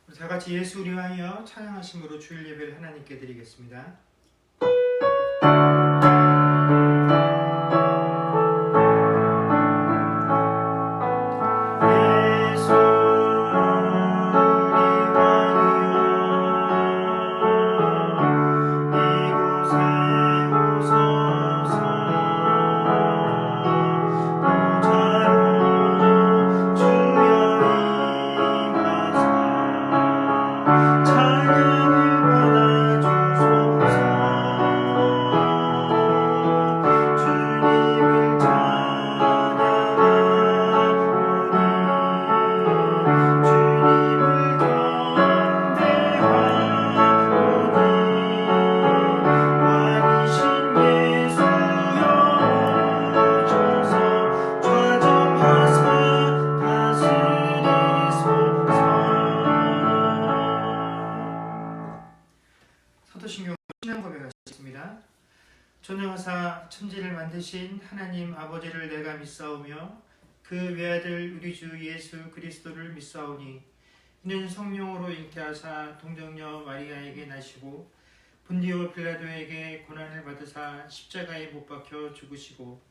우리 다 같이 예수 위하여 찬양하심으로 주일 예배를 하나님께 드리겠습니다. 전능하사 천지를 만드신 하나님 아버지를 내가 믿사오며 그 외아들 우리 주 예수 그리스도를 믿사오니 이는 성령으로 잉태하사 동정녀 마리아에게 나시고 본디오 빌라도에게 고난을 받으사 십자가에 못 박혀 죽으시고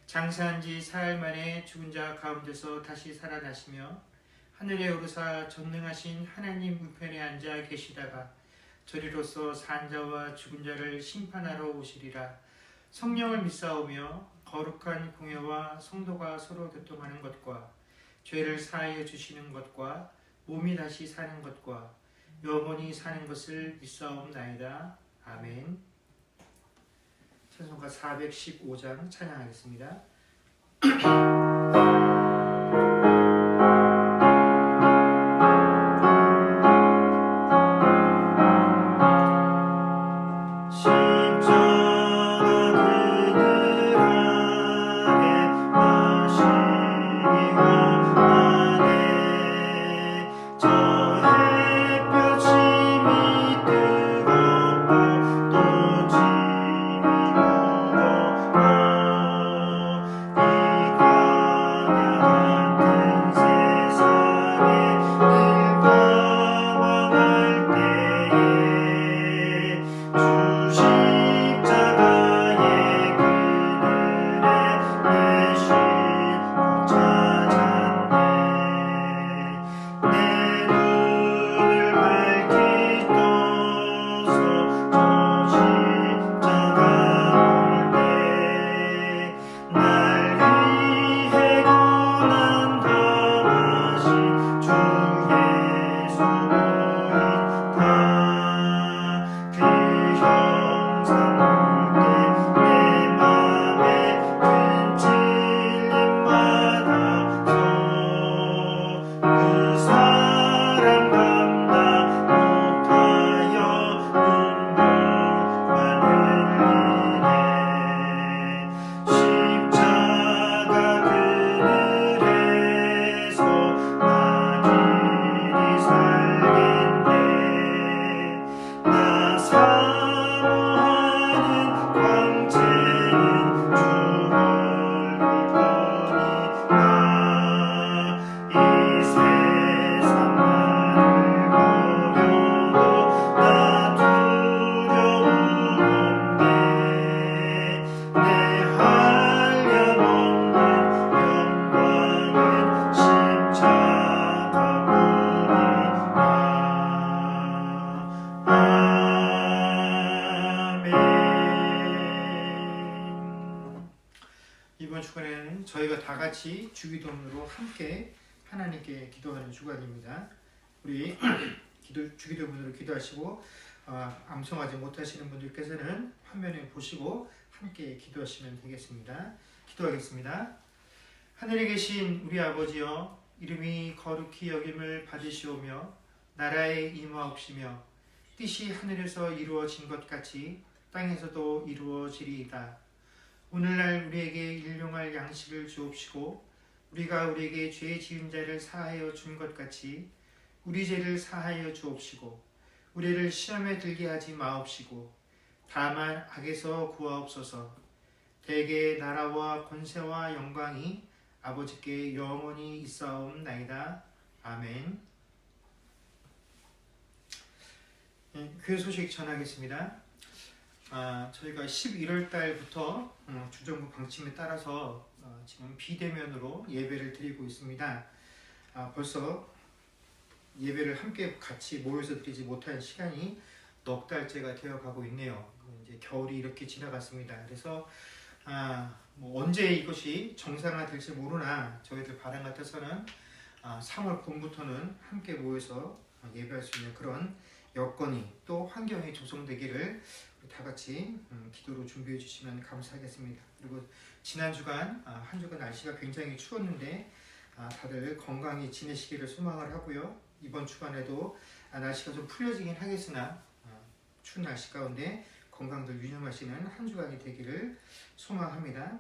장사한 지 사흘 만에 죽은 자 가운데서 다시 살아나시며 하늘에 오르사 전능하신 하나님 우편에 앉아 계시다가 저리로서 산 자와 죽은 자를 심판하러 오시리라. 성령을 믿사오며 거룩한 공회와 성도가 서로 교통하는 것과 죄를 사하여 주시는 것과 몸이 다시 사는 것과 영원히 사는 것을 믿사옵나이다. 아멘. 찬송가 415장 찬양하겠습니다. 이번 주간에는 저희가 다 같이 주기도문으로 함께 하나님께 기도하는 주간입니다. 우리 주기도문으로 기도하시고 암송하지 못하시는 분들께서는 화면에 보시고 함께 기도하시면 되겠습니다. 기도하겠습니다. 하늘에 계신 우리 아버지여, 이름이 거룩히 여김을 받으시오며 나라에 임하옵시며 뜻이 하늘에서 이루어진 것 같이 땅에서도 이루어지리이다. 오늘날 우리에게 일용할 양식을 주옵시고 우리가 우리에게 죄 지은 자를 사하여 준 것 같이 우리 죄를 사하여 주옵시고 우리를 시험에 들게 하지 마옵시고 다만 악에서 구하옵소서. 대개 나라와 권세와 영광이 아버지께 영원히 있사옵나이다. 아멘. 교회 소식 전하겠습니다. 저희가 11월 달부터 주정부 방침에 따라서 지금 비대면으로 예배를 드리고 있습니다. 벌써 예배를 함께 같이 모여서 드리지 못한 시간이 넉 달째가 되어가고 있네요. 이제 겨울이 이렇게 지나갔습니다. 그래서 언제 이것이 정상화될지 모르나 저희들 바람 같아서는 3월 봄부터는 함께 모여서 예배할 수 있는 그런 여건이 또 환경이 조성되기를 다 같이 기도로 준비해 주시면 감사하겠습니다. 그리고 지난 주간 한 주간 날씨가 굉장히 추웠는데 다들 건강히 지내시기를 소망을 하고요. 이번 주간에도 날씨가 좀 풀려지긴 하겠으나 추운 날씨 가운데 건강들 유념하시는 한 주간이 되기를 소망합니다.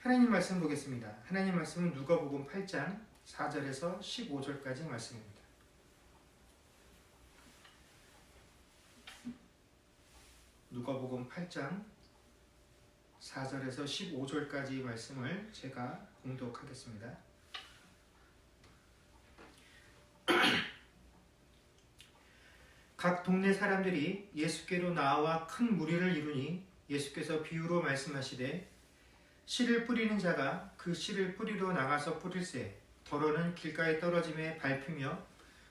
하나님 말씀 보겠습니다. 하나님 말씀은 누가복음 8장 4절에서 15절까지 말씀입니다. 누가복음 8장 4절에서 15절까지 말씀을 제가 공독하겠습니다. 각 동네 사람들이 예수께로 나와 큰 무리를 이루니 예수께서 비유로 말씀하시되 씨를 뿌리는 자가 그 씨를 뿌리러 나가서 뿌릴새 덜어는 길가에 떨어짐에 밟히며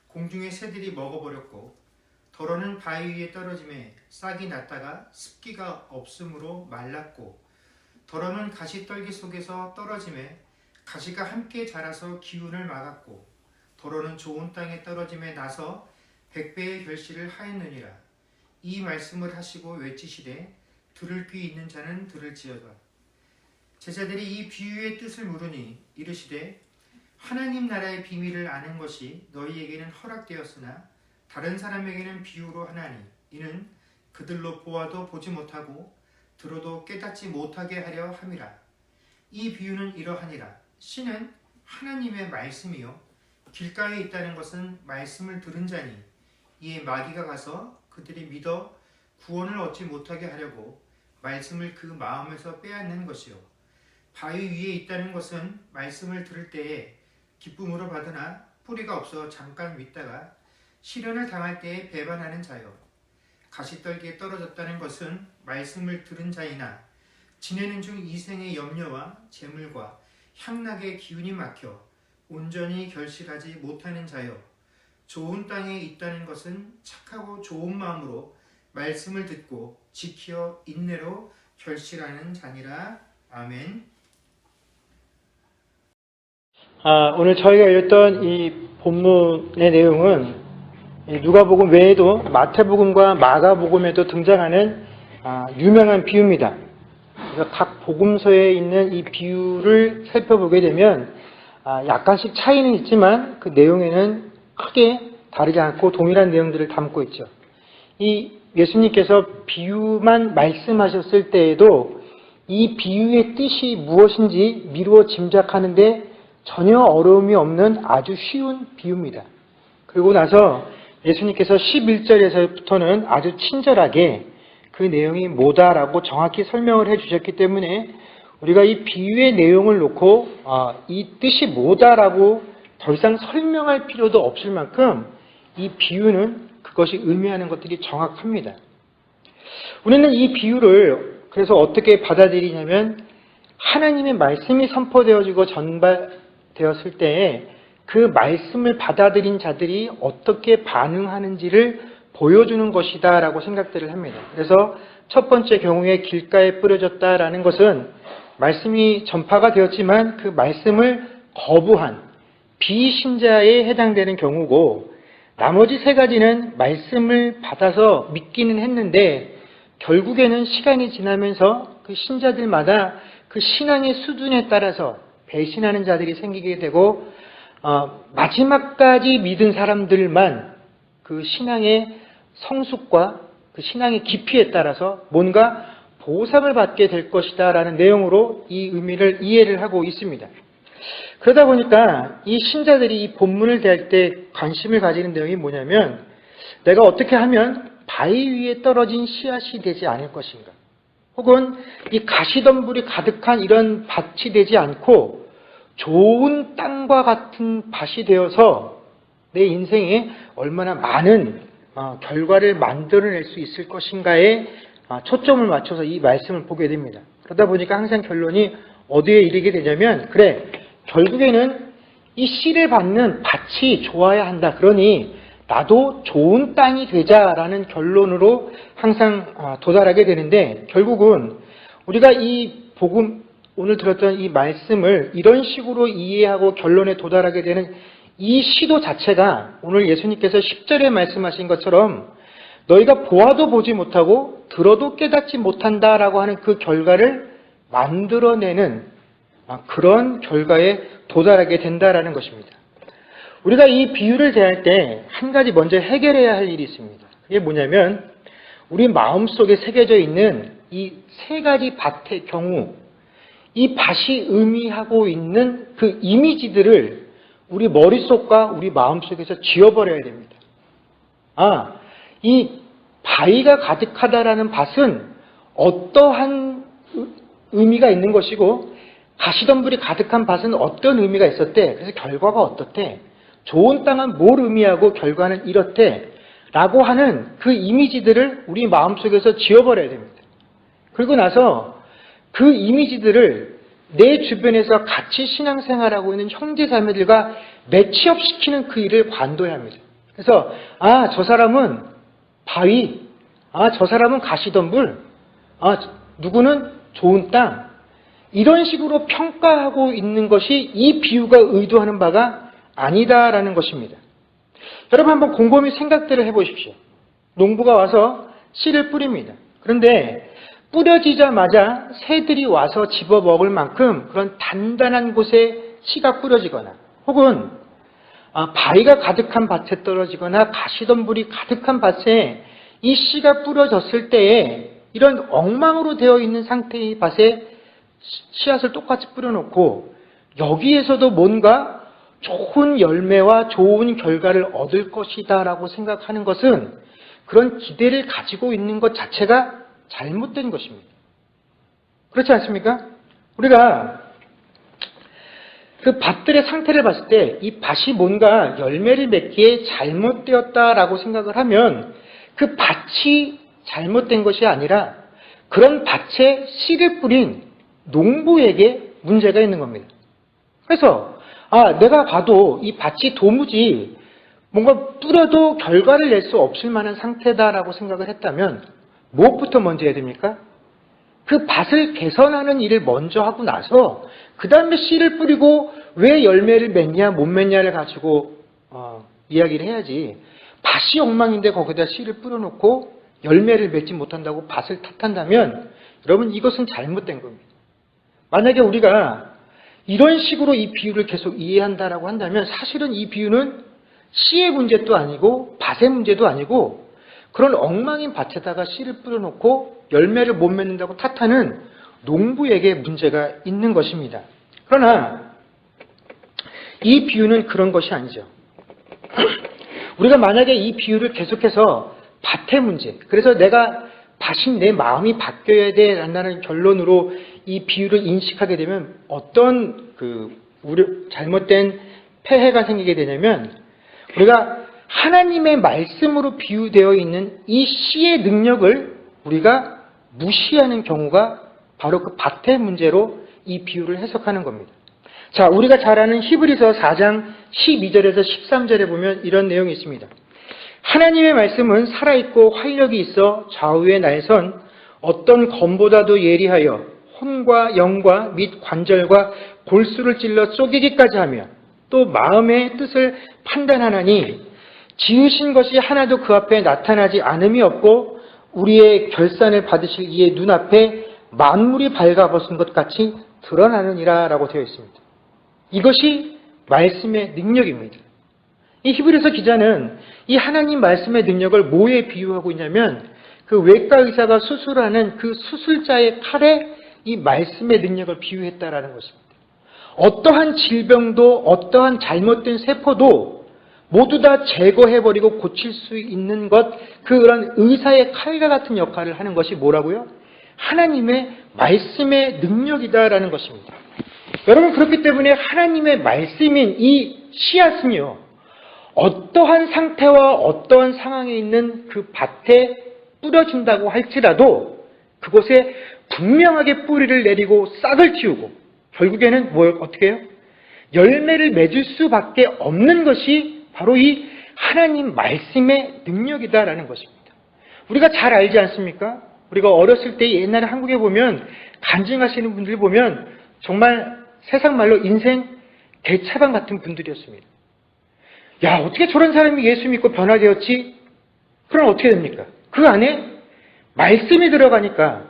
공중의 새들이 먹어버렸고 덜어는 바위 위에 떨어짐에 싹이 났다가 습기가 없으므로 말랐고 덜어는 가시떨기 속에서 떨어짐에 가시가 함께 자라서 기운을 막았고 덜어는 좋은 땅에 떨어짐에 나서 100배의 결실을 하였느니라. 이 말씀을 하시고 외치시되 들을 귀 있는 자는 들을지어다. 제자들이 이 비유의 뜻을 물으니 이르시되 하나님 나라의 비밀을 아는 것이 너희에게는 허락되었으나 다른 사람에게는 비유로 하나니 이는 그들로 보아도 보지 못하고 들어도 깨닫지 못하게 하려 함이라. 이 비유는 이러하니라. 씨는 하나님의 말씀이요 길가에 있다는 것은 말씀을 들은 자니 이에 마귀가 가서 그들이 믿어 구원을 얻지 못하게 하려고 말씀을 그 마음에서 빼앗는 것이요 바위 위에 있다는 것은 말씀을 들을 때에 기쁨으로 받으나 뿌리가 없어 잠깐 믿다가 시련을 당할 때에 배반하는 자요 가시떨기에 떨어졌다는 것은 말씀을 들은 자이나 지내는 중 이생의 염려와 재물과 향락의 기운이 막혀 온전히 결실하지 못하는 자요 좋은 땅에 있다는 것은 착하고 좋은 마음으로 말씀을 듣고 지켜 인내로 결실하는 자니라. 아멘. 오늘 저희가 읽었던 이 본문의 내용은 누가복음 외에도 마태복음과 마가복음에도 등장하는 유명한 비유입니다. 그래서 각 복음서에 있는 이 비유를 살펴보게 되면 약간씩 차이는 있지만 그 내용에는 크게 다르지 않고 동일한 내용들을 담고 있죠. 이 예수님께서 비유만 말씀하셨을 때에도 이 비유의 뜻이 무엇인지 미루어 짐작하는데 전혀 어려움이 없는 아주 쉬운 비유입니다. 그리고 나서 예수님께서 11절에서부터는 아주 친절하게 그 내용이 뭐다라고 정확히 설명을 해주셨기 때문에 우리가 이 비유의 내용을 놓고 이 뜻이 뭐다라고 더 이상 설명할 필요도 없을 만큼 이 비유는 그것이 의미하는 것들이 정확합니다. 우리는 이 비유를 그래서 어떻게 받아들이냐면 하나님의 말씀이 선포되어지고 전달되었을 때에 그 말씀을 받아들인 자들이 어떻게 반응하는지를 보여주는 것이다 라고 생각들을 합니다. 그래서 첫 번째 경우에 길가에 뿌려졌다라는 것은 말씀이 전파가 되었지만 그 말씀을 거부한 비신자에 해당되는 경우고 나머지 세 가지는 말씀을 받아서 믿기는 했는데 결국에는 시간이 지나면서 그 신자들마다 그 신앙의 수준에 따라서 배신하는 자들이 생기게 되고 마지막까지 믿은 사람들만 그 신앙의 성숙과 그 신앙의 깊이에 따라서 뭔가 보상을 받게 될 것이다 라는 내용으로 이 의미를 이해를 하고 있습니다. 그러다 보니까 이 신자들이 이 본문을 대할 때 관심을 가지는 내용이 뭐냐면 내가 어떻게 하면 바위 위에 떨어진 씨앗이 되지 않을 것인가, 혹은 이 가시덤불이 가득한 이런 밭이 되지 않고 좋은 땅과 같은 밭이 되어서 내 인생에 얼마나 많은 결과를 만들어낼 수 있을 것인가에 초점을 맞춰서 이 말씀을 보게 됩니다. 그러다 보니까 항상 결론이 어디에 이르게 되냐면, 그래, 결국에는 이 씨를 받는 밭이 좋아야 한다. 그러니 나도 좋은 땅이 되자라는 결론으로 항상 도달하게 되는데, 결국은 우리가 이 복음, 오늘 들었던 이 말씀을 이런 식으로 이해하고 결론에 도달하게 되는 이 시도 자체가 오늘 예수님께서 10절에 말씀하신 것처럼 너희가 보아도 보지 못하고 들어도 깨닫지 못한다라고 하는 그 결과를 만들어내는 그런 결과에 도달하게 된다라는 것입니다. 우리가 이 비유를 대할 때 한 가지 먼저 해결해야 할 일이 있습니다. 그게 뭐냐면 우리 마음속에 새겨져 있는 이 세 가지 밭의 경우, 이 밭이 의미하고 있는 그 이미지들을 우리 머릿속과 우리 마음속에서 지워버려야 됩니다. 이 바위가 가득하다라는 밭은 어떠한 의미가 있는 것이고 가시덤불이 가득한 밭은 어떤 의미가 있었대. 그래서 결과가 어떻대. 좋은 땅은 뭘 의미하고 결과는 이렇대. 라고 하는 그 이미지들을 우리 마음속에서 지워버려야 됩니다. 그리고 나서 그 이미지들을 내 주변에서 같이 신앙생활하고 있는 형제자매들과 매치업시키는 그 일을 관둬야 합니다. 그래서 저 사람은 바위, 저 사람은 가시덤불, 누구는 좋은 땅, 이런 식으로 평가하고 있는 것이 이 비유가 의도하는 바가 아니다라는 것입니다. 여러분 한번 곰곰이 생각들을 해보십시오. 농부가 와서 씨를 뿌립니다. 그런데 뿌려지자마자 새들이 와서 집어먹을 만큼 그런 단단한 곳에 씨가 뿌려지거나 혹은 바위가 가득한 밭에 떨어지거나 가시덤불이 가득한 밭에 이 씨가 뿌려졌을 때에 이런 엉망으로 되어 있는 상태의 밭에 씨앗을 똑같이 뿌려놓고 여기에서도 뭔가 좋은 열매와 좋은 결과를 얻을 것이다 라고 생각하는 것은 그런 기대를 가지고 있는 것 자체가 잘못된 것입니다. 그렇지 않습니까? 우리가 그 밭들의 상태를 봤을 때 이 밭이 뭔가 열매를 맺기에 잘못되었다라고 생각을 하면 그 밭이 잘못된 것이 아니라 그런 밭에 씨를 뿌린 농부에게 문제가 있는 겁니다. 그래서 내가 봐도 이 밭이 도무지 뭔가 뿌려도 결과를 낼 수 없을 만한 상태다라고 생각을 했다면 무엇부터 먼저 해야 됩니까? 그 밭을 개선하는 일을 먼저 하고 나서 그 다음에 씨를 뿌리고 왜 열매를 맺냐 못 맺냐를 가지고 이야기를 해야지. 밭이 엉망인데 거기다 씨를 뿌려놓고 열매를 맺지 못한다고 밭을 탓한다면 여러분 이것은 잘못된 겁니다. 만약에 우리가 이런 식으로 이 비유를 계속 이해한다라고 한다면 사실은 이 비유는 씨의 문제도 아니고 밭의 문제도 아니고 그런 엉망인 밭에다가 씨를 뿌려놓고 열매를 못 맺는다고 탓하는 농부에게 문제가 있는 것입니다. 그러나 이 비유는 그런 것이 아니죠. 우리가 만약에 이 비유를 계속해서 밭의 문제, 그래서 내가 밭인 내 마음이 바뀌어야 돼라는 결론으로 이 비유를 인식하게 되면 어떤 잘못된 폐해가 생기게 되냐면 우리가 하나님의 말씀으로 비유되어 있는 이 씨의 능력을 우리가 무시하는 경우가 바로 그 밭의 문제로 이 비유를 해석하는 겁니다. 자, 우리가 잘 아는 히브리서 4장 12절에서 13절에 보면 이런 내용이 있습니다. 하나님의 말씀은 살아있고 활력이 있어 좌우에 날선 어떤 검보다도 예리하여 혼과 영과 및 관절과 골수를 찔러 쪼개기까지 하며 또 마음의 뜻을 판단하나니 지으신 것이 하나도 그 앞에 나타나지 않음이 없고 우리의 결산을 받으실 이의 눈앞에 만물이 발가벗은 것 같이 드러나느니라 라고 되어 있습니다. 이것이 말씀의 능력입니다. 이 히브리서 기자는 이 하나님 말씀의 능력을 뭐에 비유하고 있냐면 그 외과 의사가 수술하는 그 수술자의 칼에 이 말씀의 능력을 비유했다라는 것입니다. 어떠한 질병도 어떠한 잘못된 세포도 모두 다 제거해버리고 고칠 수 있는 것, 그런 의사의 칼과 같은 역할을 하는 것이 뭐라고요? 하나님의 말씀의 능력이다라는 것입니다. 여러분, 그렇기 때문에 하나님의 말씀인 이 씨앗은요, 어떠한 상태와 어떠한 상황에 있는 그 밭에 뿌려진다고 할지라도 그곳에 분명하게 뿌리를 내리고 싹을 틔우고 결국에는 어떻게 해요? 열매를 맺을 수밖에 없는 것이 바로 이 하나님 말씀의 능력이다라는 것입니다. 우리가 잘 알지 않습니까? 우리가 어렸을 때 옛날에 한국에 보면 간증하시는 분들 보면 정말 세상 말로 인생 대차방 같은 분들이었습니다. 야, 어떻게 저런 사람이 예수 믿고 변화되었지? 그럼 어떻게 됩니까? 그 안에 말씀이 들어가니까,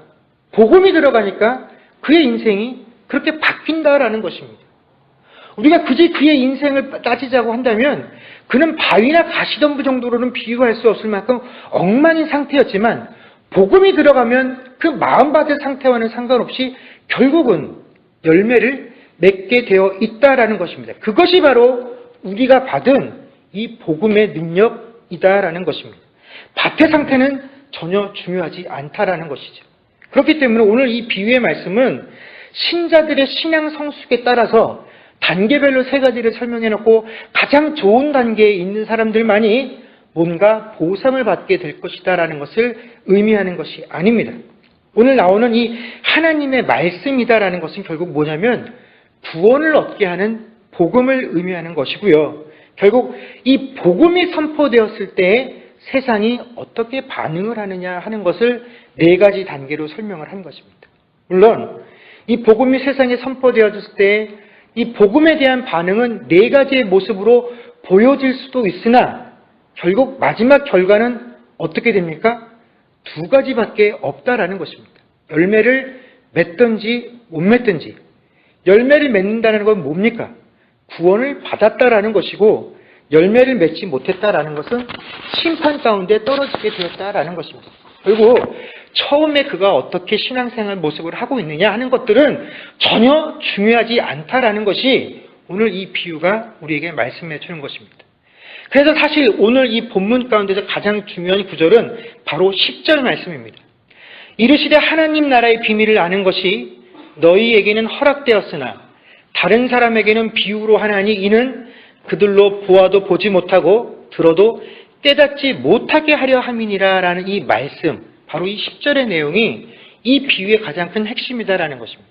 복음이 들어가니까 그의 인생이 그렇게 바뀐다라는 것입니다. 우리가 굳이 그의 인생을 따지자고 한다면 그는 바위나 가시덤불 정도로는 비유할 수 없을 만큼 엉망인 상태였지만 복음이 들어가면 그 마음밭의 상태와는 상관없이 결국은 열매를 맺게 되어 있다라는 것입니다. 그것이 바로 우리가 받은 이 복음의 능력이다라는 것입니다. 밭의 상태는 전혀 중요하지 않다라는 것이죠. 그렇기 때문에 오늘 이 비유의 말씀은 신자들의 신앙 성숙에 따라서 단계별로 세 가지를 설명해 놓고 가장 좋은 단계에 있는 사람들만이 뭔가 보상을 받게 될 것이다라는 것을 의미하는 것이 아닙니다. 오늘 나오는 이 하나님의 말씀이다라는 것은 결국 뭐냐면 구원을 얻게 하는 복음을 의미하는 것이고요. 결국 이 복음이 선포되었을 때 세상이 어떻게 반응을 하느냐 하는 것을 네 가지 단계로 설명을 한 것입니다. 물론 이 복음이 세상에 선포되어졌을 때 이 복음에 대한 반응은 네 가지의 모습으로 보여질 수도 있으나 결국 마지막 결과는 어떻게 됩니까? 두 가지밖에 없다라는 것입니다. 열매를 맺든지 못 맺든지. 열매를 맺는다는 건 뭡니까? 구원을 받았다라는 것이고 열매를 맺지 못했다라는 것은 심판 가운데 떨어지게 되었다라는 것입니다. 그리고 처음에 그가 어떻게 신앙생활 모습을 하고 있느냐 하는 것들은 전혀 중요하지 않다라는 것이 오늘 이 비유가 우리에게 말씀해 주는 것입니다. 그래서 사실 오늘 이 본문 가운데서 가장 중요한 구절은 바로 10절 말씀입니다. 이르시되 하나님 나라의 비밀을 아는 것이 너희에게는 허락되었으나 다른 사람에게는 비유로 하나니 이는 그들로 보아도 보지 못하고 들어도 깨닫지 못하게 하려 함이니라 라는 이 말씀, 바로 이 10절의 내용이 이 비유의 가장 큰 핵심이다라는 것입니다.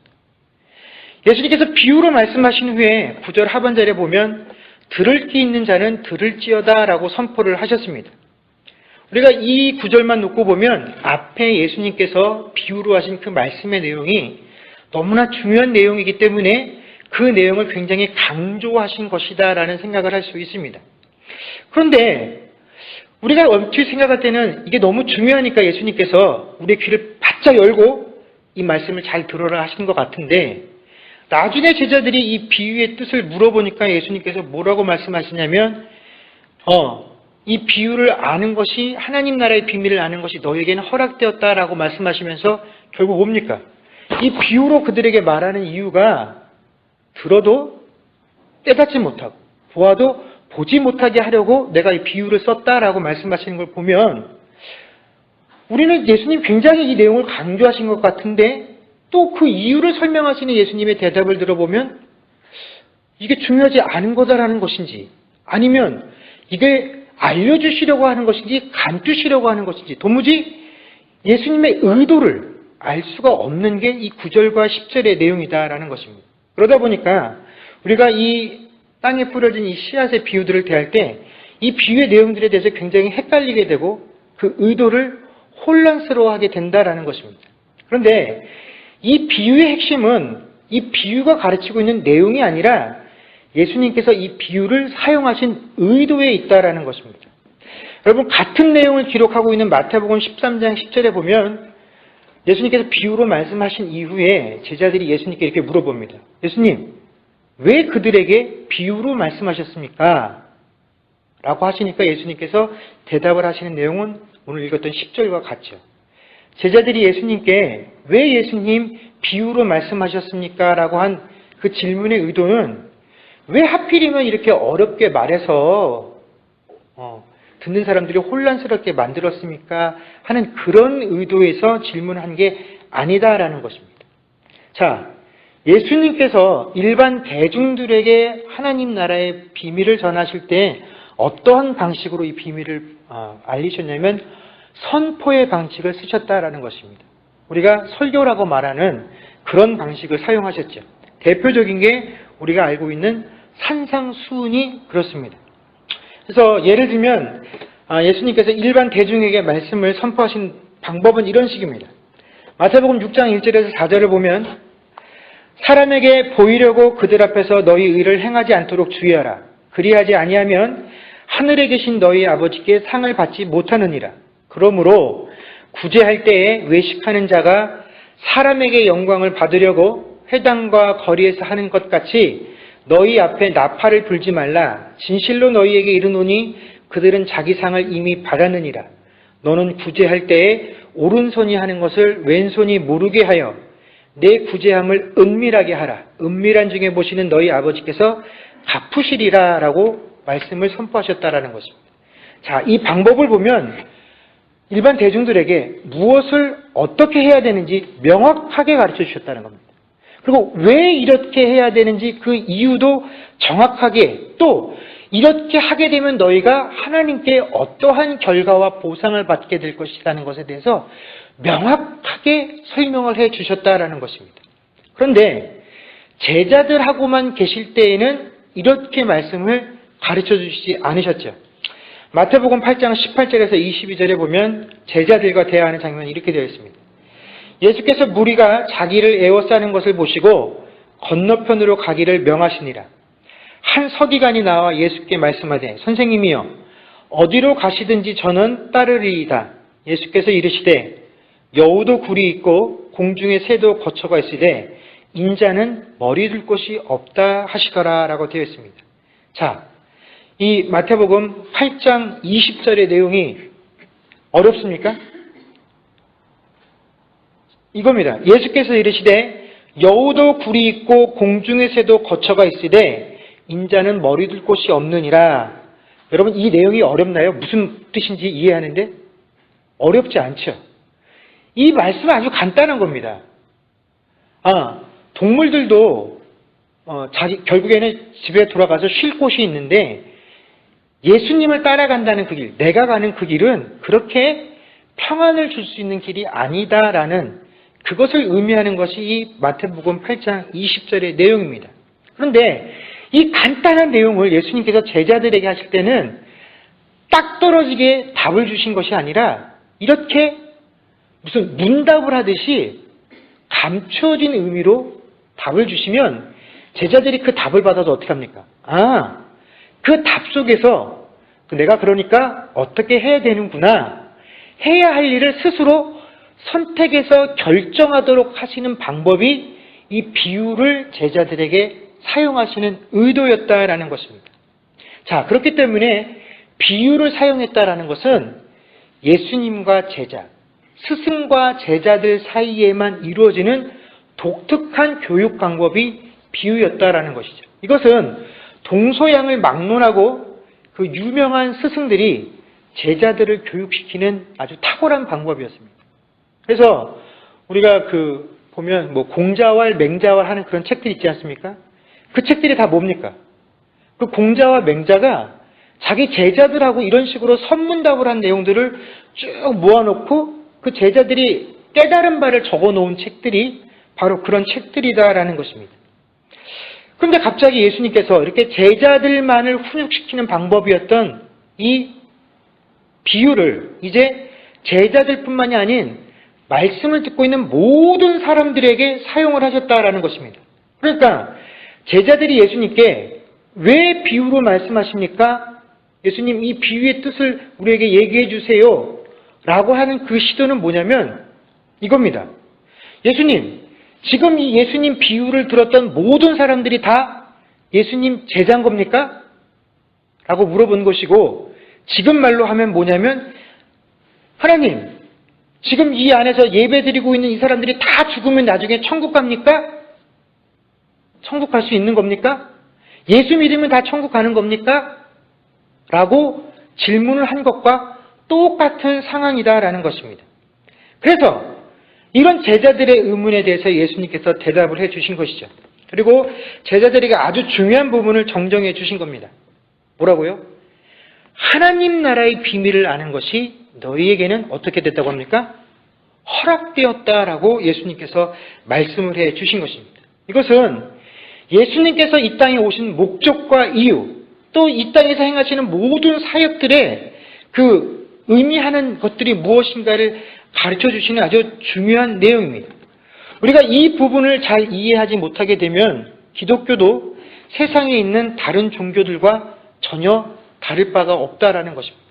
예수님께서 비유로 말씀하신 후에 9절 하반절에 보면 들을 귀 있는 자는 들을지어다 라고 선포를 하셨습니다. 우리가 이 구절만 놓고 보면 앞에 예수님께서 비유로 하신 그 말씀의 내용이 너무나 중요한 내용이기 때문에 그 내용을 굉장히 강조하신 것이다 라는 생각을 할 수 있습니다. 그런데 우리가 얼핏 생각할 때는 이게 너무 중요하니까 예수님께서 우리의 귀를 바짝 열고 이 말씀을 잘 들어라 하시는 것 같은데 나중에 제자들이 이 비유의 뜻을 물어보니까 예수님께서 뭐라고 말씀하시냐면 이 비유를 아는 것이 하나님 나라의 비밀을 아는 것이 너에게는 허락되었다라고 말씀하시면서 결국 뭡니까? 이 비유로 그들에게 말하는 이유가 들어도 깨닫지 못하고 보아도 보지 못하게 하려고 내가 이 비유를 썼다라고 말씀하시는 걸 보면 우리는 예수님 굉장히 이 내용을 강조하신 것 같은데 또 그 이유를 설명하시는 예수님의 대답을 들어보면 이게 중요하지 않은 거다라는 것인지 아니면 이게 알려주시려고 하는 것인지 감추시려고 하는 것인지 도무지 예수님의 의도를 알 수가 없는 게 이 9절과 10절의 내용이다라는 것입니다. 그러다 보니까 우리가 이 땅에 뿌려진 이 씨앗의 비유들을 대할 때 이 비유의 내용들에 대해서 굉장히 헷갈리게 되고 그 의도를 혼란스러워하게 된다라는 것입니다. 그런데 이 비유의 핵심은 이 비유가 가르치고 있는 내용이 아니라 예수님께서 이 비유를 사용하신 의도에 있다라는 것입니다. 여러분 같은 내용을 기록하고 있는 마태복음 13장 10절에 보면 예수님께서 비유로 말씀하신 이후에 제자들이 예수님께 이렇게 물어봅니다. 예수님, 왜 그들에게 비유로 말씀하셨습니까? 라고 하시니까 예수님께서 대답을 하시는 내용은 오늘 읽었던 10절과 같죠. 제자들이 예수님께 왜 예수님 비유로 말씀하셨습니까? 라고 한 그 질문의 의도는 왜 하필이면 이렇게 어렵게 말해서 듣는 사람들이 혼란스럽게 만들었습니까? 하는 그런 의도에서 질문한 게 아니다라는 것입니다. 자, 예수님께서 일반 대중들에게 하나님 나라의 비밀을 전하실 때 어떠한 방식으로 이 비밀을 알리셨냐면 선포의 방식을 쓰셨다라는 것입니다. 우리가 설교라고 말하는 그런 방식을 사용하셨죠. 대표적인 게 우리가 알고 있는 산상수훈이 그렇습니다. 그래서 예를 들면 예수님께서 일반 대중에게 말씀을 선포하신 방법은 이런 식입니다. 마태복음 6장 1절에서 4절을 보면 사람에게 보이려고 그들 앞에서 너희 의를 행하지 않도록 주의하라. 그리하지 아니하면 하늘에 계신 너희 아버지께 상을 받지 못하느니라. 그러므로 구제할 때에 외식하는 자가 사람에게 영광을 받으려고 회당과 거리에서 하는 것 같이 너희 앞에 나팔을 불지 말라. 진실로 너희에게 이르노니 그들은 자기 상을 이미 받았느니라. 너는 구제할 때에 오른손이 하는 것을 왼손이 모르게 하여 내 구제함을 은밀하게 하라. 은밀한 중에 보시는 너희 아버지께서 갚으시리라 라고 말씀을 선포하셨다라는 것입니다. 자, 이 방법을 보면 일반 대중들에게 무엇을 어떻게 해야 되는지 명확하게 가르쳐 주셨다는 겁니다. 그리고 왜 이렇게 해야 되는지 그 이유도 정확하게, 또 이렇게 하게 되면 너희가 하나님께 어떠한 결과와 보상을 받게 될 것이라는 것에 대해서 명확하게 설명을 해 주셨다라는 것입니다. 그런데 제자들하고만 계실 때에는 이렇게 말씀을 가르쳐 주시지 않으셨죠. 마태복음 8장 18절에서 22절에 보면 제자들과 대화하는 장면이 이렇게 되어 있습니다. 예수께서 무리가 자기를 에워싸는 것을 보시고 건너편으로 가기를 명하시니라. 한 서기관이 나와 예수께 말씀하되 선생님이여 어디로 가시든지 저는 따르리이다. 예수께서 이르시되 여우도 굴이 있고 공중에 새도 거처가 있으되 인자는 머리 둘 곳이 없다 하시더라 라고 되어 있습니다. 자, 이 마태복음 8장 20절의 내용이 어렵습니까? 이겁니다. 예수께서 이르시되 여우도 굴이 있고 공중의 새도 거처가 있으되 인자는 머리 둘 곳이 없느니라. 여러분 이 내용이 어렵나요? 무슨 뜻인지 이해하는데 어렵지 않죠. 이 말씀은 아주 간단한 겁니다. 동물들도 결국에는 집에 돌아가서 쉴 곳이 있는데 예수님을 따라간다는 그 길, 내가 가는 그 길은 그렇게 평안을 줄 수 있는 길이 아니다라는 그것을 의미하는 것이 이 마태복음 8장 20절의 내용입니다. 그런데 이 간단한 내용을 예수님께서 제자들에게 하실 때는 딱 떨어지게 답을 주신 것이 아니라 이렇게 무슨 문답을 하듯이 감춰진 의미로 답을 주시면 제자들이 그 답을 받아서 어떻게 합니까? 그 답 속에서 내가 그러니까 어떻게 해야 되는구나. 해야 할 일을 스스로 선택해서 결정하도록 하시는 방법이 이 비유를 제자들에게 사용하시는 의도였다라는 것입니다. 자, 그렇기 때문에 비유를 사용했다라는 것은 예수님과 제자, 스승과 제자들 사이에만 이루어지는 독특한 교육 방법이 비유였다라는 것이죠. 이것은 동서양을 막론하고 그 유명한 스승들이 제자들을 교육시키는 아주 탁월한 방법이었습니다. 그래서 우리가 보면 공자왈, 맹자왈 하는 그런 책들 있지 않습니까? 그 책들이 다 뭡니까? 그 공자와 맹자가 자기 제자들하고 이런 식으로 선문답을 한 내용들을 쭉 모아놓고 그 제자들이 깨달은 바를 적어 놓은 책들이 바로 그런 책들이다라는 것입니다. 그런데 갑자기 예수님께서 이렇게 제자들만을 훈육시키는 방법이었던 이 비유를 이제 제자들뿐만이 아닌 말씀을 듣고 있는 모든 사람들에게 사용을 하셨다라는 것입니다. 그러니까 제자들이 예수님께 왜 비유로 말씀하십니까? 예수님 이 비유의 뜻을 우리에게 얘기해 주세요 라고 하는 그 시도는 뭐냐면 이겁니다. 예수님, 지금 이 예수님 비유를 들었던 모든 사람들이 다 예수님 제자인 겁니까? 라고 물어본 것이고, 지금 말로 하면 뭐냐면 하나님, 지금 이 안에서 예배 드리고 있는 이 사람들이 다 죽으면 나중에 천국 갑니까? 천국 갈 수 있는 겁니까? 예수 믿으면 다 천국 가는 겁니까? 라고 질문을 한 것과 똑같은 상황이다라는 것입니다. 그래서 이런 제자들의 의문에 대해서 예수님께서 대답을 해 주신 것이죠. 그리고 제자들에게 아주 중요한 부분을 정정해 주신 겁니다. 뭐라고요? 하나님 나라의 비밀을 아는 것이 너희에게는 어떻게 됐다고 합니까? 허락되었다라고 예수님께서 말씀을 해 주신 것입니다. 이것은 예수님께서 이 땅에 오신 목적과 이유, 또 이 땅에서 행하시는 모든 사역들의 그 의미하는 것들이 무엇인가를 가르쳐 주시는 아주 중요한 내용입니다. 우리가 이 부분을 잘 이해하지 못하게 되면 기독교도 세상에 있는 다른 종교들과 전혀 다를 바가 없다라는 것입니다.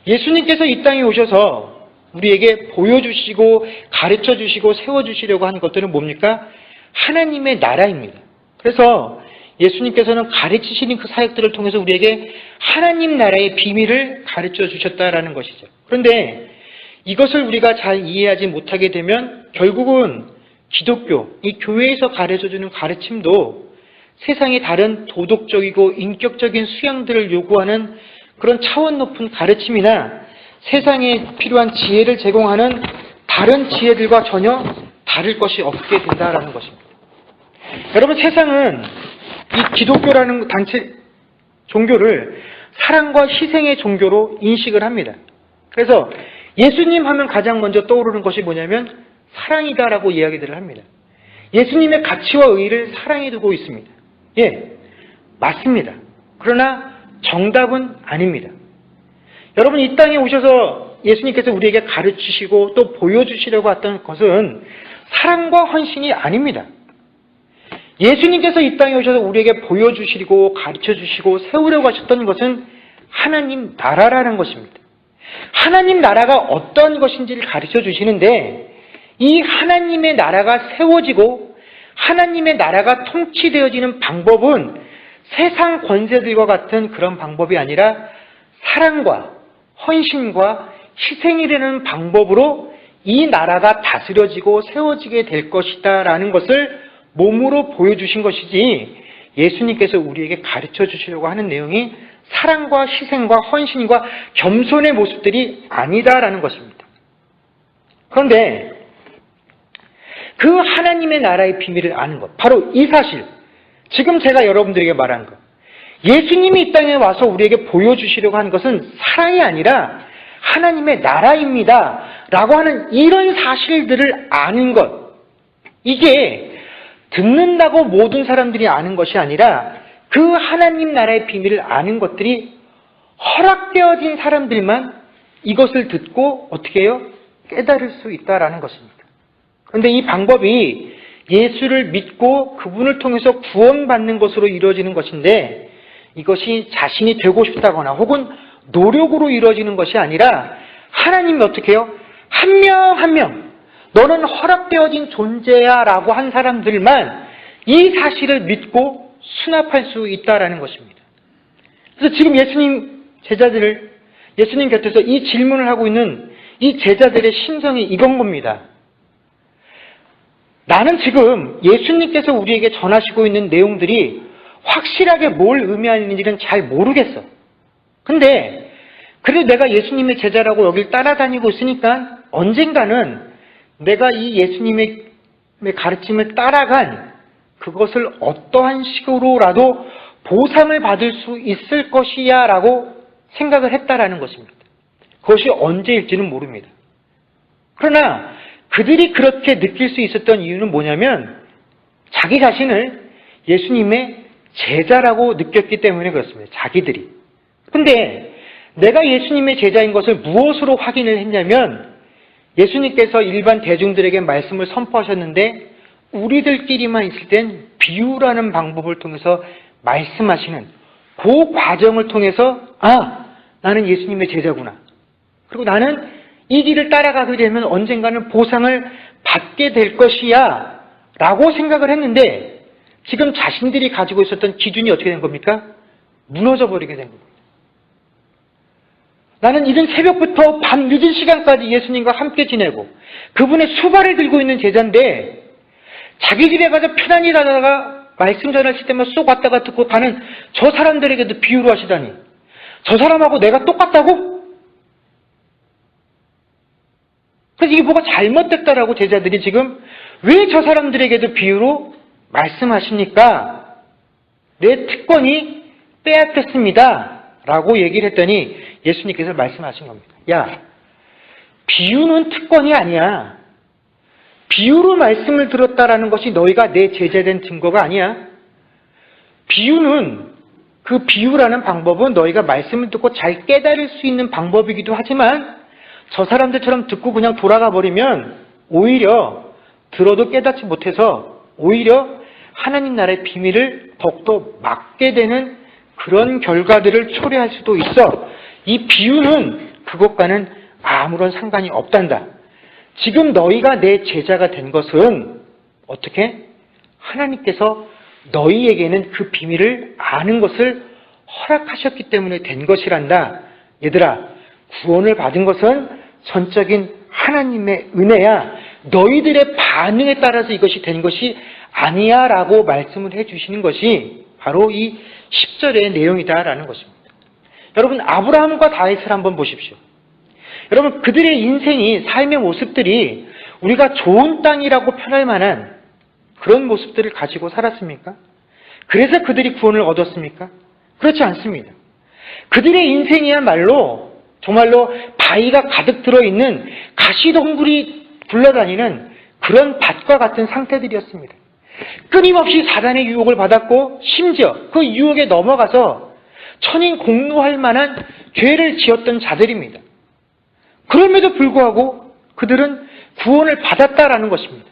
예수님께서 이 땅에 오셔서 우리에게 보여주시고 가르쳐 주시고 세워주시려고 하는 것들은 뭡니까? 하나님의 나라입니다. 그래서 예수님께서는 가르치시는 그 사역들을 통해서 우리에게 하나님 나라의 비밀을 가르쳐 주셨다라는 것이죠. 그런데 이것을 우리가 잘 이해하지 못하게 되면 결국은 기독교, 이 교회에서 가르쳐주는 가르침도 세상의 다른 도덕적이고 인격적인 수양들을 요구하는 그런 차원 높은 가르침이나 세상에 필요한 지혜를 제공하는 다른 지혜들과 전혀 다를 것이 없게 된다는 것입니다. 여러분, 세상은 이 기독교라는 단체 종교를 사랑과 희생의 종교로 인식을 합니다. 그래서 예수님 하면 가장 먼저 떠오르는 것이 뭐냐면 사랑이다라고 이야기들을 합니다. 예수님의 가치와 의의를 사랑에 두고 있습니다. 예, 맞습니다. 그러나 정답은 아닙니다. 여러분, 이 땅에 오셔서 예수님께서 우리에게 가르치시고 또 보여주시려고 했던 것은 사랑과 헌신이 아닙니다. 예수님께서 이 땅에 오셔서 우리에게 보여주시고 가르쳐주시고 세우려고 하셨던 것은 하나님 나라라는 것입니다. 하나님 나라가 어떤 것인지를 가르쳐 주시는데 이 하나님의 나라가 세워지고 하나님의 나라가 통치되어지는 방법은 세상 권세들과 같은 그런 방법이 아니라 사랑과 헌신과 희생이라는 방법으로 이 나라가 다스려지고 세워지게 될 것이다 라는 것을 몸으로 보여주신 것이지 예수님께서 우리에게 가르쳐 주시려고 하는 내용이 사랑과 희생과 헌신과 겸손의 모습들이 아니다라는 것입니다. 그런데 그 하나님의 나라의 비밀을 아는 것, 바로 이 사실, 지금 제가 여러분들에게 말한 것, 예수님이 이 땅에 와서 우리에게 보여주시려고 하는 것은 사랑이 아니라 하나님의 나라입니다 라고 하는 이런 사실들을 아는 것, 이게 듣는다고 모든 사람들이 아는 것이 아니라 그 하나님 나라의 비밀을 아는 것들이 허락되어진 사람들만 이것을 듣고 어떻게 해요? 깨달을 수 있다라는 것입니다. 그런데 이 방법이 예수를 믿고 그분을 통해서 구원받는 것으로 이루어지는 것인데 이것이 자신이 되고 싶다거나 혹은 노력으로 이루어지는 것이 아니라 하나님이 어떻게 해요? 한 명 한 명 너는 허락되어진 존재야 라고 한 사람들만 이 사실을 믿고 수납할 수 있다라는 것입니다. 그래서 지금 예수님 곁에서 이 질문을 하고 있는 이 제자들의 심성이 이건 겁니다. 나는 지금 예수님께서 우리에게 전하시고 있는 내용들이 확실하게 뭘 의미하는지는 잘 모르겠어. 근데 그래도 내가 예수님의 제자라고 여길 따라다니고 있으니까 언젠가는 내가 이 예수님의 가르침을 따라간 그것을 어떠한 식으로라도 보상을 받을 수 있을 것이야 라고 생각을 했다라는 것입니다. 그것이 언제일지는 모릅니다. 그러나 그들이 그렇게 느낄 수 있었던 이유는 뭐냐면 자기 자신을 예수님의 제자라고 느꼈기 때문에 그렇습니다. 자기들이. 근데 내가 예수님의 제자인 것을 무엇으로 확인을 했냐면 예수님께서 일반 대중들에게 말씀을 선포하셨는데 우리들끼리만 있을 땐 비유라는 방법을 통해서 말씀하시는 그 과정을 통해서 나는 예수님의 제자구나. 그리고 나는 이 길을 따라가게 되면 언젠가는 보상을 받게 될 것이야 라고 생각을 했는데 지금 자신들이 가지고 있었던 기준이 어떻게 된 겁니까? 무너져 버리게 된 겁니다. 나는 이른 새벽부터 밤 늦은 시간까지 예수님과 함께 지내고 그분의 수발을 들고 있는 제자인데 자기 집에 가서 편안히 다다가 말씀 전하실 때만 쏙 왔다가 듣고 가는 저 사람들에게도 비유로 하시다니 저 사람하고 내가 똑같다고? 그래서 이게 뭐가 잘못됐다라고 제자들이 지금 왜 저 사람들에게도 비유로 말씀하십니까? 내 특권이 빼앗겼습니다. 라고 얘기를 했더니 예수님께서 말씀하신 겁니다. 야, 비유는 특권이 아니야. 비유로 말씀을 들었다라는 것이 너희가 내 제자된 증거가 아니야. 비유는, 그 비유라는 방법은 너희가 말씀을 듣고 잘 깨달을 수 있는 방법이기도 하지만 저 사람들처럼 듣고 그냥 돌아가 버리면 오히려 들어도 깨닫지 못해서 오히려 하나님 나라의 비밀을 더욱더 막게 되는 그런 결과들을 초래할 수도 있어. 이 비유는 그것과는 아무런 상관이 없단다. 지금 너희가 내 제자가 된 것은 어떻게? 하나님께서 너희에게는 그 비밀을 아는 것을 허락하셨기 때문에 된 것이란다. 얘들아, 구원을 받은 것은 전적인 하나님의 은혜야. 너희들의 반응에 따라서 이것이 된 것이 아니야 라고 말씀을 해주시는 것이 바로 이 10절의 내용이다라는 것입니다. 여러분, 아브라함과 다윗을 한번 보십시오. 여러분, 그들의 인생이, 삶의 모습들이 우리가 좋은 땅이라고 표현할 만한 그런 모습들을 가지고 살았습니까? 그래서 그들이 구원을 얻었습니까? 그렇지 않습니다. 그들의 인생이야말로 정말로 바위가 가득 들어있는 가시덤불이 굴러다니는 그런 밭과 같은 상태들이었습니다. 끊임없이 사단의 유혹을 받았고 심지어 그 유혹에 넘어가서 천인 공노할 만한 죄를 지었던 자들입니다. 그럼에도 불구하고 그들은 구원을 받았다라는 것입니다.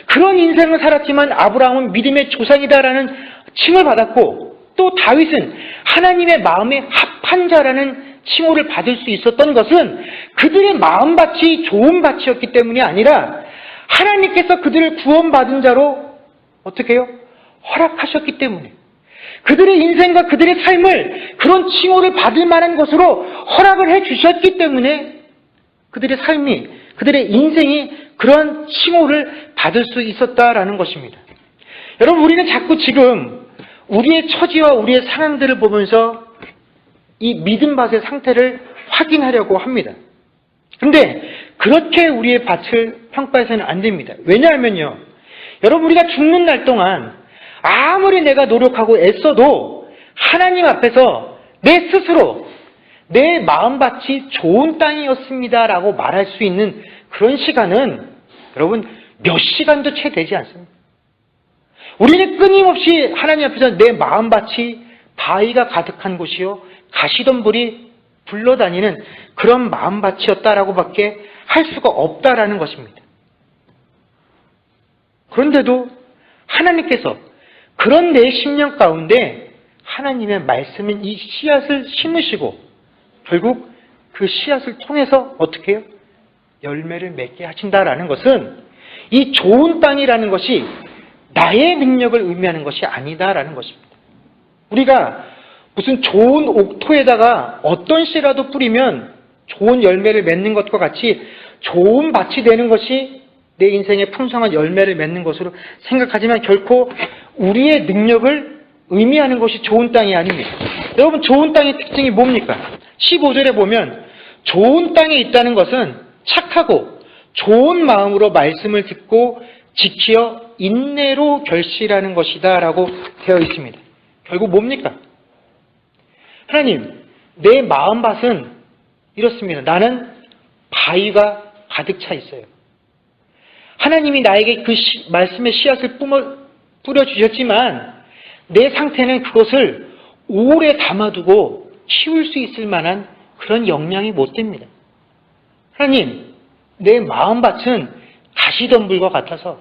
그런 인생을 살았지만 아브라함은 믿음의 조상이다라는 칭을 받았고 또 다윗은 하나님의 마음에 합한 자라는 칭호를 받을 수 있었던 것은 그들의 마음밭이 좋은 밭이었기 때문이 아니라 하나님께서 그들을 구원받은 자로 어떻게 해요? 허락하셨기 때문에 그들의 인생과 그들의 삶을 그런 칭호를 받을 만한 것으로 허락을 해주셨기 때문에 그들의 삶이, 그들의 인생이 그런 칭호를 받을 수 있었다라는 것입니다. 여러분, 우리는 자꾸 지금 우리의 처지와 우리의 상황들을 보면서 이 믿음밭의 상태를 확인하려고 합니다. 그런데 그렇게 우리의 밭을 평가해서는 안 됩니다. 왜냐하면요, 여러분, 우리가 죽는 날 동안 아무리 내가 노력하고 애써도 하나님 앞에서 내 스스로 내 마음밭이 좋은 땅이었습니다라고 말할 수 있는 그런 시간은 여러분 몇 시간도 채 되지 않습니다. 우리는 끊임없이 하나님 앞에서 내 마음밭이 바위가 가득한 곳이요 가시덤불이 굴러다니는 그런 마음밭이었다라고 밖에 할 수가 없다라는 것입니다. 그런데도 하나님께서 그런 내 심령 가운데 하나님의 말씀인 이 씨앗을 심으시고 결국 그 씨앗을 통해서 어떻게 해요? 열매를 맺게 하신다라는 것은 이 좋은 땅이라는 것이 나의 능력을 의미하는 것이 아니다라는 것입니다. 우리가 무슨 좋은 옥토에다가 어떤 씨라도 뿌리면 좋은 열매를 맺는 것과 같이 좋은 밭이 되는 것이 내 인생에 풍성한 열매를 맺는 것으로 생각하지만 결코 우리의 능력을 의미하는 것이 좋은 땅이 아닙니다. 여러분, 좋은 땅의 특징이 뭡니까? 15절에 보면 좋은 땅에 있다는 것은 착하고 좋은 마음으로 말씀을 듣고 지키어 인내로 결실하는 것이다 라고 되어 있습니다. 결국 뭡니까? 하나님, 내 마음밭은 이렇습니다. 나는 바위가 가득 차 있어요. 하나님이 나에게 그 말씀의 씨앗을 뿌려주셨지만 내 상태는 그것을 오래 담아두고 키울 수 있을 만한 그런 역량이 못 됩니다. 하나님, 내 마음밭은 가시덤불과 같아서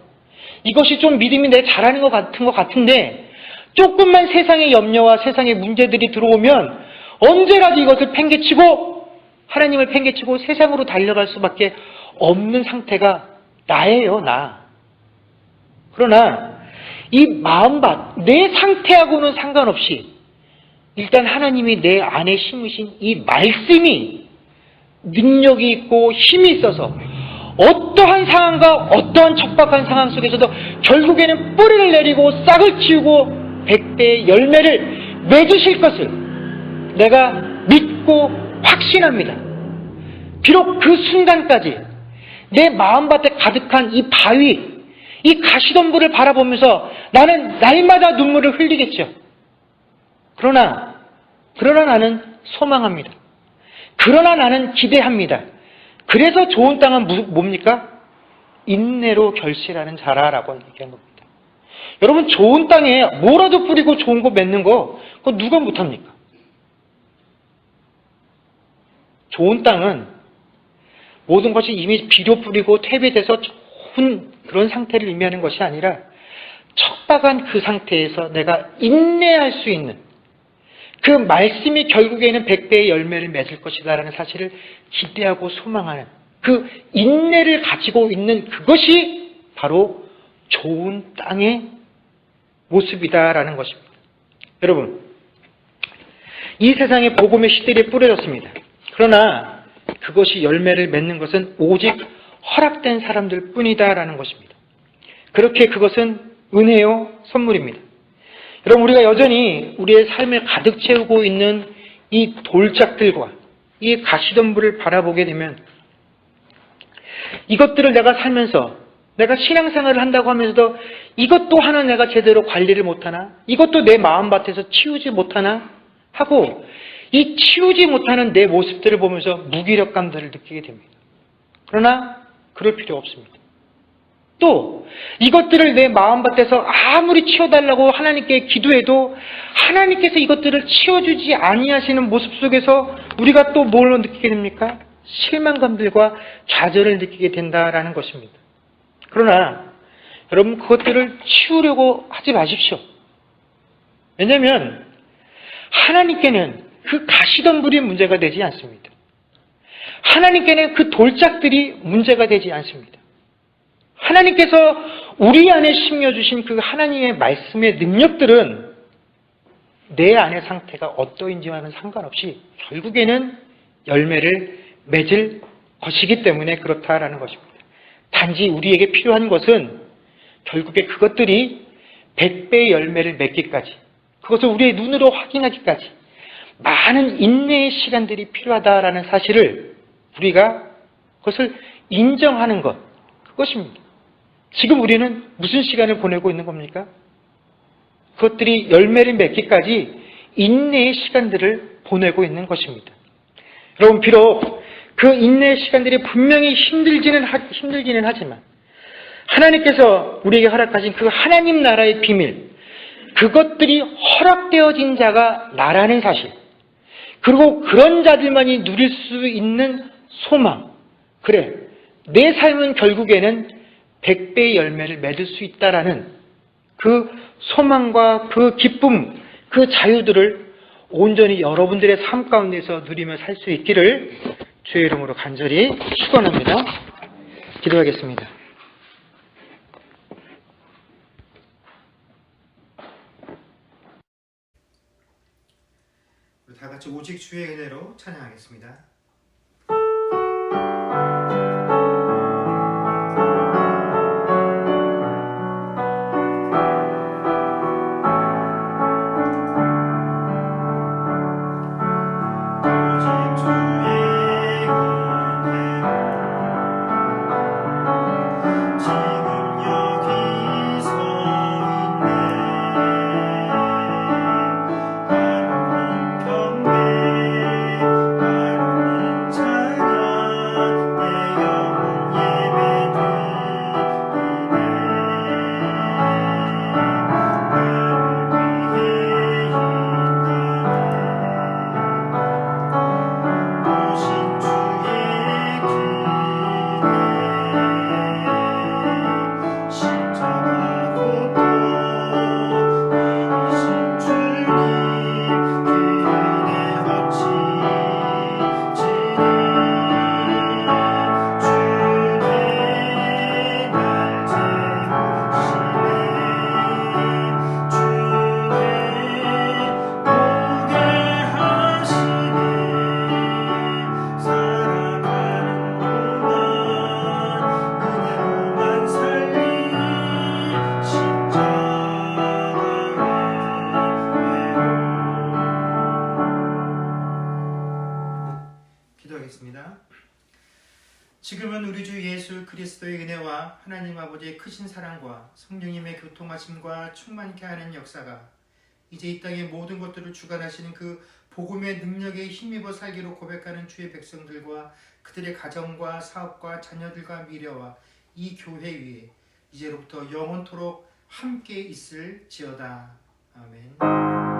이것이 좀 믿음이 내 잘하는 것 같은데 조금만 세상의 염려와 세상의 문제들이 들어오면 언제라도 이것을 팽개치고 하나님을 팽개치고 세상으로 달려갈 수밖에 없는 상태가 나예요, 나. 그러나 이 마음밭, 내 상태하고는 상관없이 일단 하나님이 내 안에 심으신 이 말씀이 능력이 있고 힘이 있어서 어떠한 상황과 어떠한 척박한 상황 속에서도 결국에는 뿌리를 내리고 싹을 틔우고 100배의 열매를 맺으실 것을 내가 믿고 확신합니다. 비록 그 순간까지 내 마음밭에 가득한 이 바위, 이 가시덤불을 바라보면서 나는 날마다 눈물을 흘리겠죠. 그러나 나는 소망합니다. 그러나 나는 기대합니다. 그래서 좋은 땅은 뭡니까? 인내로 결실하는 자라라고 얘기한 겁니다. 여러분, 좋은 땅에 뭐라도 뿌리고 좋은 거 맺는 거 그거 누가 못합니까? 좋은 땅은 모든 것이 이미 비료 뿌리고 퇴비돼서 좋은 그런 상태를 의미하는 것이 아니라 척박한 그 상태에서 내가 인내할 수 있는 그 말씀이 결국에는 100배의 열매를 맺을 것이다라는 사실을 기대하고 소망하는 그 인내를 가지고 있는 그것이 바로 좋은 땅의 모습이다라는 것입니다. 여러분, 이 세상에 복음의 씨들이 뿌려졌습니다. 그러나 그것이 열매를 맺는 것은 오직 허락된 사람들 뿐이다라는 것입니다. 그렇게 그것은 은혜요, 선물입니다. 여러분, 우리가 여전히 우리의 삶을 가득 채우고 있는 이 돌짝들과 이 가시덤불을 바라보게 되면 이것들을 내가 살면서 내가 신앙생활을 한다고 하면서도 이것도 하나 내가 제대로 관리를 못하나? 이것도 내 마음밭에서 치우지 못하나? 하고 이 치우지 못하는 내 모습들을 보면서 무기력감들을 느끼게 됩니다. 그러나 그럴 필요 없습니다. 또 이것들을 내 마음밭에서 아무리 치워달라고 하나님께 기도해도 하나님께서 이것들을 치워주지 아니하시는 모습 속에서 우리가 또 뭘 느끼게 됩니까? 실망감들과 좌절을 느끼게 된다라는 것입니다. 그러나 여러분, 그것들을 치우려고 하지 마십시오. 왜냐하면 하나님께는 그 가시덤불이 문제가 되지 않습니다. 하나님께는 그 돌짝들이 문제가 되지 않습니다. 하나님께서 우리 안에 심겨주신 그 하나님의 말씀의 능력들은 내 안의 상태가 어떠인지와는 상관없이 결국에는 열매를 맺을 것이기 때문에 그렇다라는 것입니다. 단지 우리에게 필요한 것은 결국에 그것들이 100배의 열매를 맺기까지, 그것을 우리의 눈으로 확인하기까지 많은 인내의 시간들이 필요하다라는 사실을 우리가 그것을 인정하는 것, 그것입니다. 지금 우리는 무슨 시간을 보내고 있는 겁니까? 그것들이 열매를 맺기까지 인내의 시간들을 보내고 있는 것입니다. 여러분, 비록 그 인내의 시간들이 분명히 힘들기는 하지만 하나님께서 우리에게 허락하신 그 하나님 나라의 비밀, 그것들이 허락되어진 자가 나라는 사실, 그리고 그런 자들만이 누릴 수 있는 소망, 그래, 내 삶은 결국에는 100배의 열매를 맺을 수 있다라는 그 소망과 그 기쁨, 그 자유들을 온전히 여러분들의 삶 가운데서 누리며 살 수 있기를 주의 이름으로 간절히 축원합니다. 기도하겠습니다. 우리 다 같이 오직 주의 은혜로 찬양하겠습니다. 기도하겠습니다. 지금은 우리 주 예수 그리스도의 은혜와 하나님 아버지의 크신 사랑과 성령님의 교통하심과 충만케 하는 역사가 이제 이 땅의 모든 것들을 주관하시는 그 복음의 능력에 힘입어 살기로 고백하는 주의 백성들과 그들의 가정과 사업과 자녀들과 미래와 이 교회 위에 이제로부터 영원토록 함께 있을지어다. 아멘.